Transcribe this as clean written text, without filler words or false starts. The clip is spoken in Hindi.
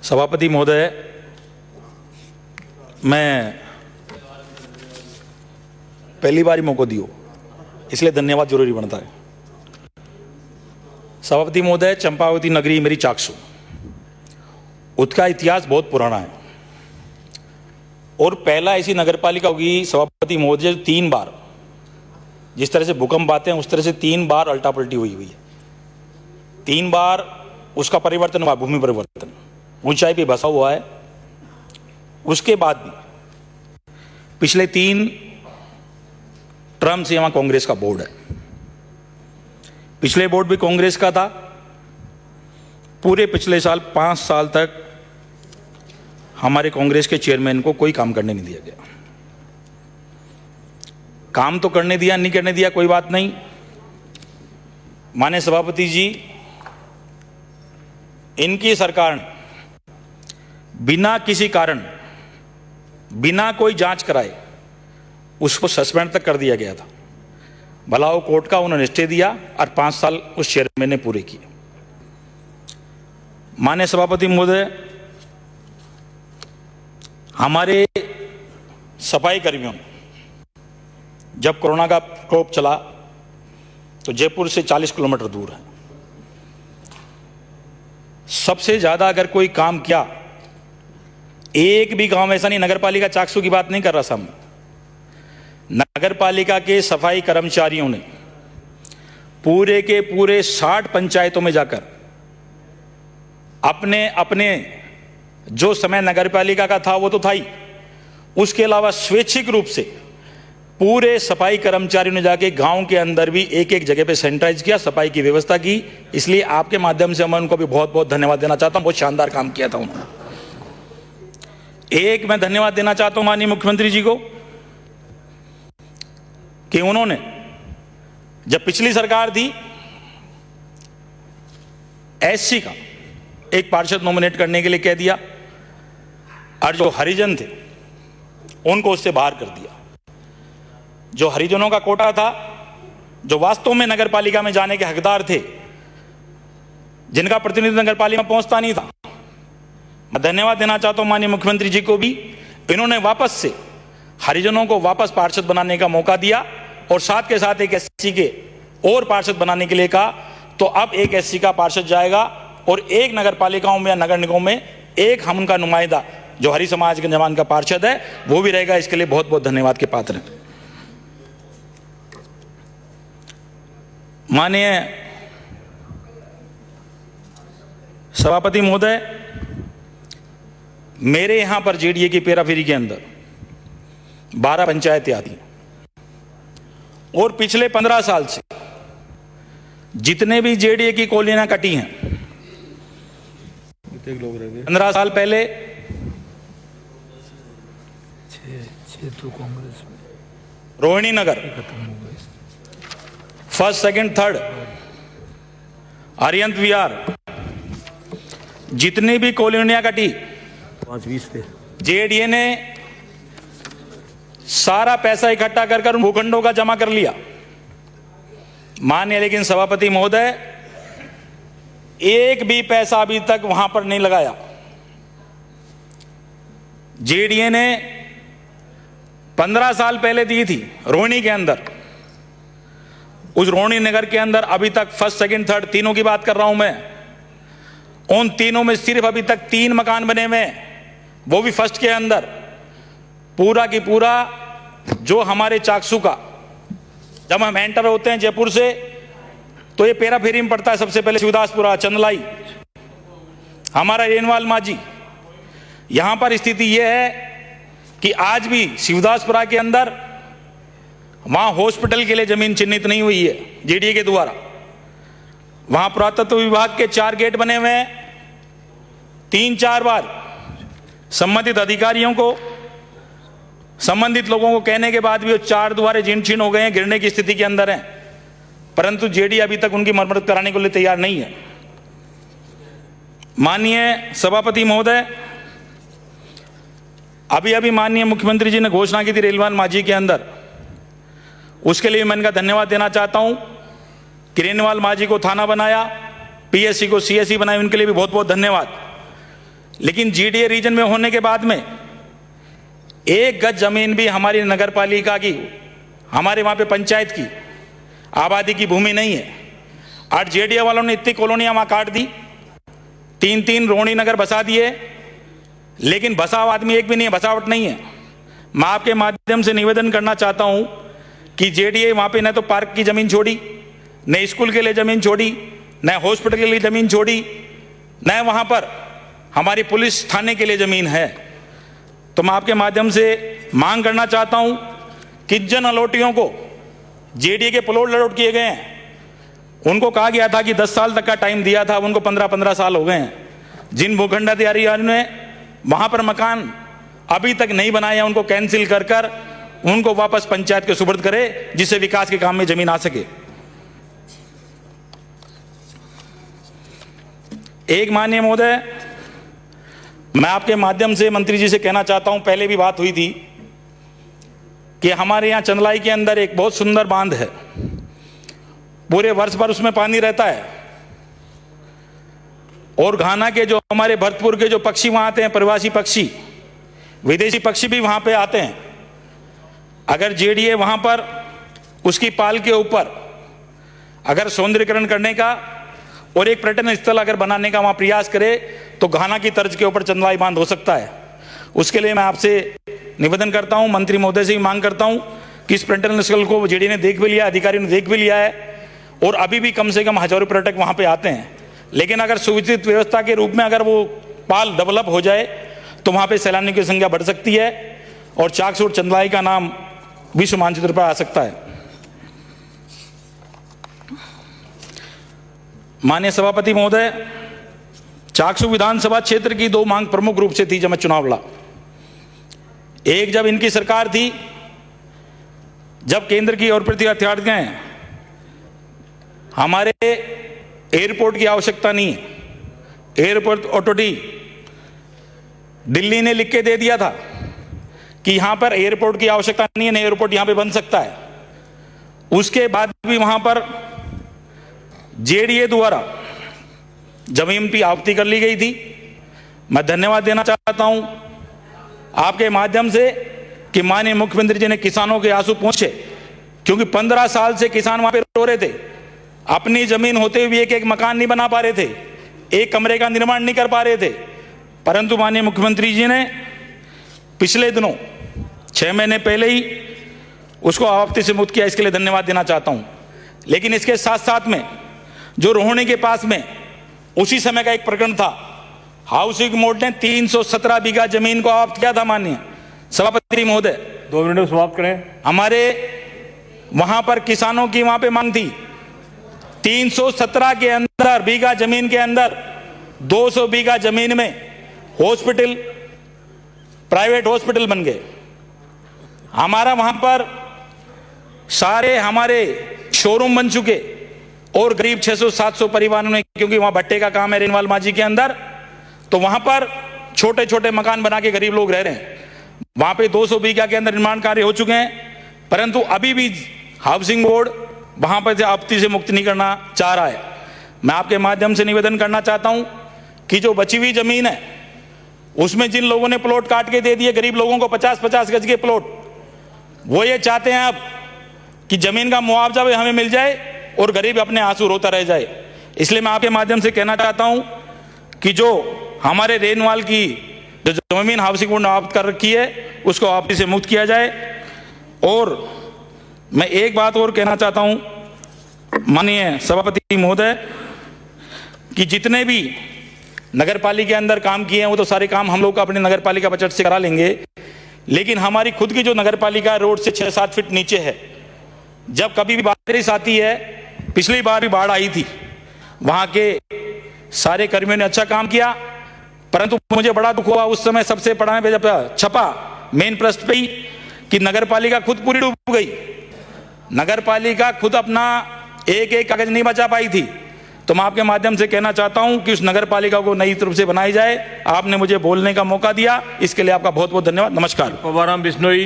सभापति महोदय, मैं पहली बार ही मौका दियो, इसलिए धन्यवाद जरूरी बनता है। सभापति महोदय, चंपावती नगरी मेरी चाकसू, उसका इतिहास बहुत पुराना है और पहला ऐसी नगरपालिका होगी सभापति महोदय 3 बार, जिस तरह से भूकंप आते हैं उस तरह से 3 बार अल्टा पलटी हुई है। 3 बार उसका परिवर्तन हुआ, भूमि परिवर्तन, ऊंचाई पे बसा हुआ है। उसके बाद भी पिछले 3 टर्म से वहां कांग्रेस का बोर्ड है। पिछले बोर्ड भी कांग्रेस का था। पूरे पिछले साल 5 साल तक हमारे कांग्रेस के चेयरमैन को कोई काम करने नहीं दिया गया। काम तो करने दिया, नहीं करने दिया कोई बात नहीं। माननीय सभापति जी, इनकी सरकार ने बिना किसी कारण, बिना कोई जांच कराए उसको सस्पेंड तक कर दिया गया था। भला वो कोर्ट का उन्होंने स्टे दिया और 5 साल उस चेयरमैन ने पूरे किए। माननीय सभापति महोदय, हमारे सफाई कर्मियों ने जब कोरोना का प्रकोप चला तो जयपुर से 40 किलोमीटर दूर है। सबसे ज्यादा अगर कोई काम किया, एक भी गांव ऐसा नहीं, नगरपालिका चाकसू की बात नहीं कर रहा सामने, नगरपालिका के सफाई कर्मचारियों ने पूरे के पूरे 60 पंचायतों में जाकर अपने अपने जो समय नगरपालिका का था वो तो था ही, उसके अलावा स्वैच्छिक रूप से पूरे सफाई कर्मचारियों ने जाके गांव के अंदर भी एक एक जगह पे सैनिटाइज किया, सफाई की व्यवस्था की। इसलिए आपके माध्यम से मैं उनको भी बहुत बहुत धन्यवाद देना चाहता हूं। बहुत शानदार काम किया था उन्होंने। एक मैं धन्यवाद देना चाहता हूं माननीय मुख्यमंत्री जी को कि उन्होंने जब पिछली सरकार थी एससी का एक पार्षद नॉमिनेट करने के लिए कह दिया और जो हरिजन थे उनको उससे बाहर कर दिया। जो हरिजनों का कोटा था, जो वास्तव में नगरपालिका में जाने के हकदार थे, जिनका प्रतिनिधि नगरपालिका में पहुंचता नहीं था, मैं धन्यवाद देना चाहता हूं माननीय मुख्यमंत्री जी को भी। इन्होंने वापस से हरिजनों को वापस पार्षद बनाने का मौका दिया और साथ के साथ एक एससी के और पार्षद बनाने के लिए कहा। तो अब एक एससी का पार्षद जाएगा और एक नगरपालिकाओं में या नगर निगमों में एक हम उनका नुमाइंदा जो हरि समाज के जवान का पार्षद है वो भी रहेगा। इसके लिए बहुत बहुत धन्यवाद के पात्र हैं। माननीय सभापति महोदय, मेरे यहां पर जेडीए की पेराफेरी के अंदर 12 पंचायतें आती हैं और पिछले 15 साल से जितने भी जेडीए की कॉलोनियां कटी हैं, 15 साल पहले 6 तो कांग्रेस में रोहिणी नगर 1st, 2nd, 3rd, अरियंत विहार, जितनी भी कॉलोनियां कटी 5-20 पे जेडीए ने सारा पैसा इकट्ठा कर उन भूखंडों का जमा कर लिया। मान्य, लेकिन सभापति महोदय एक भी पैसा अभी तक वहां पर नहीं लगाया। जेडीए ने 15 साल पहले दी थी रोहिणी के अंदर, उस रोहिणी नगर के अंदर अभी तक 1st, 2nd, 3rd तीनों की बात कर रहा हूं मैं, उन तीनों में सिर्फ अभी तक 3 मकान बने हुए, वो भी 1st के अंदर। पूरा की पूरा जो हमारे चाकसू का, जब हम एंटर होते हैं जयपुर से तो ये पेरा फेरी में पड़ता है। सबसे पहले शिवदासपुरा, चंदलाई, हमारा रेनवाल माझी। यहां पर स्थिति यह है कि आज भी शिवदासपुरा के अंदर वहां हॉस्पिटल के लिए जमीन चिन्हित नहीं हुई है जेडीए के द्वारा। वहां पुरातत्व विभाग के 4 गेट बने हुए हैं। 3-4 बार संबंधित अधिकारियों को, संबंधित लोगों को कहने के बाद भी वो 4 द्वारे जीर्ण शीर्ण हो गए हैं, गिरने की स्थिति के अंदर हैं, परंतु जेडीए अभी तक उनकी मरम्मत कराने के लिए तैयार नहीं है। माननीय सभापति महोदय, अभी अभी माननीय मुख्यमंत्री जी ने घोषणा की थी रेलवान माझी के अंदर, उसके लिए मैं इनका धन्यवाद देना चाहता हूं कि रेलवाल माझी को थाना बनाया, पीएससी को सीएससी बनाया, उनके लिए भी बहुत बहुत धन्यवाद। लेकिन जीडीए रीजन में होने के बाद में एक गज जमीन भी हमारी नगर पालिका की, हमारे वहां पे पंचायत की आबादी की भूमि नहीं है। आज जेडीए वालों ने इतनी कॉलोनियां वहां काट दी, 3-3 रोहिणी नगर बसा दिए, लेकिन बसाव आदमी एक भी नहीं है, बसावट नहीं है। मैं आपके माध्यम से निवेदन करना चाहता हूं कि जेडीए वहां पे न तो पार्क की जमीन छोड़ी, न स्कूल के लिए जमीन छोड़ी, न हॉस्पिटल के लिए जमीन छोड़ी, न वहां पर हमारी पुलिस थाने के लिए जमीन है। तो मैं आपके माध्यम से मांग करना चाहता हूं कि जिन अलॉटियों को जेडीए के प्लॉट अलॉट किए गए हैं, उनको कहा गया था कि 10 साल तक का टाइम दिया था, उनको 15-15 साल हो गए हैं। जिन भूखंड अधिकारियों ने वहां पर मकान अभी तक नहीं बनाया, उनको कैंसिल कर उनको वापस पंचायत के सुपुर्द करे, जिससे विकास के काम में जमीन आ सके। एक माननीय महोदय, मैं आपके माध्यम से मंत्री जी से कहना चाहता हूं, पहले भी बात हुई थी कि हमारे यहां चंदलाई के अंदर एक बहुत सुंदर बांध है, पूरे वर्ष भर उसमें पानी रहता है, और घाना के जो हमारे भरतपुर के जो पक्षी वहां आते हैं, प्रवासी पक्षी, विदेशी पक्षी भी वहां पे आते हैं। अगर जेडीए वहां पर उसकी पाल के ऊपर अगर सौंदर्यीकरण करने का और एक पर्यटन स्थल अगर बनाने का वहां प्रयास करे, तो घाना की तर्ज के ऊपर चंदलाई बांध हो सकता है। उसके लिए मैं आपसे निवेदन करता हूं, मंत्री महोदय से भी मांग करता हूं कि इस पर्यटन स्थल को जेडीए ने देख भी लिया, अधिकारियों ने देख भी लिया है, और अभी भी कम से कम हजारों पर्यटक वहां पे आते हैं। लेकिन अगर सुविधित व्यवस्था के रूप में अगर वो पाल डेवलप हो जाए, तो वहां पे सैलानियों की संख्या बढ़ सकती है और चाकसू चंदलाई का नाम विश्व मानचित्र पर आ सकता है। माननीय सभापति महोदय, चाकसू विधानसभा क्षेत्र की 2 मांग प्रमुख रूप से थी जब मैं चुनाव लड़ा। एक, जब इनकी सरकार थी, जब केंद्र की ओर प्रति हथियार गए, हमारे एयरपोर्ट की आवश्यकता नहीं है, एयरपोर्ट अथॉरिटी दिल्ली ने लिख के दे दिया था कि यहां पर एयरपोर्ट की आवश्यकता नहीं है, एयरपोर्ट यहां पे बन सकता है। उसके बाद भी वहां पर जेडीए द्वारा जमीन की आवती कर ली गई थी। मैं धन्यवाद देना चाहता हूं आपके माध्यम से कि माननीय मुख्यमंत्री जी ने किसानों के आंसू पोंछे, क्योंकि 15 साल से किसान वहां पे रो रहे थे, अपनी जमीन होते हुए एक मकान नहीं बना पा रहे थे, एक कमरे का निर्माण नहीं कर पा रहे थे। परंतु माननीय मुख्यमंत्री जी ने पिछले दिनों 6 महीने पहले ही उसको आपत्ति से मुक्त किया, इसके लिए धन्यवाद देना चाहता हूं। लेकिन इसके साथ साथ में जो रोहिणी के पास में उसी समय का एक प्रकरण था, हाउसिंग बोर्ड ने 317 बीघा जमीन को आपत्ति किया था। माननीय सभापति महोदय, 2 मिनट में समाप्त करें। हमारे वहां पर किसानों की वहां पे मांग थी, 317 के अंदर बीघा जमीन के अंदर 200 बीघा जमीन में हॉस्पिटल, प्राइवेट हॉस्पिटल बन गए। हमारा वहां पर सारे हमारे शोरूम बन चुके, और करीब 600-700 परिवारों ने, क्योंकि वहां भट्टे का काम है रेनवाल माझी के अंदर, तो वहां पर छोटे छोटे मकान बना के गरीब लोग रह रहे हैं। वहां पे 200 बीघा के अंदर निर्माण कार्य हो चुके हैं, परंतु अभी भी हाउसिंग बोर्ड वहां पर आपत्ति से मुक्त नहीं करना चाह रहा है। मैं आपके माध्यम से निवेदन करना चाहता हूं कि जो बची हुई जमीन है, उसमें जिन लोगों ने प्लॉट काट के दे दिए गरीब लोगों को 50-50 गज के प्लॉट, वो ये चाहते हैं अब कि जमीन का मुआवजा भी हमें मिल जाए और गरीब अपने आंसू रोता रह जाए। इसलिए मैं आपके माध्यम से कहना चाहता हूं कि जो हमारे रेनवाल की जो जमीन हाउसिंग बोर्ड ने आपत्ति कर रखी है, उसको आपत्ति से मुक्त किया जाए। और मैं एक बात और कहना चाहता हूं माननीय सभापति महोदय, कि जितने भी नगर पालिका के अंदर काम किए हैं, वो तो सारे काम हम लोग अपने नगर पालिका बजट से करा लेंगे, लेकिन हमारी खुद की जो नगर पालिका रोड से 6-7 फीट नीचे है, जब कभी भी बारिश आती है, पिछली बार भी बाढ़ आई थी, वहां के सारे कर्मियों ने अच्छा काम किया, परंतु मुझे बड़ा दुख हुआ उस समय सबसे पढ़ाने पे जब छपा मेन पृष्ठ पे ही कि नगर पालिका खुद पूरी डूब गई। नगर पालिका खुद अपना एक कागज नहीं बचा पाई थी। तो मैं आपके माध्यम से कहना चाहता हूं कि उस नगर पालिका को नई रूप से बनाई जाए। आपने मुझे बोलने का मौका दिया, इसके लिए आपका बहुत बहुत धन्यवाद। नमस्कार। पवाराम बिश्नोई।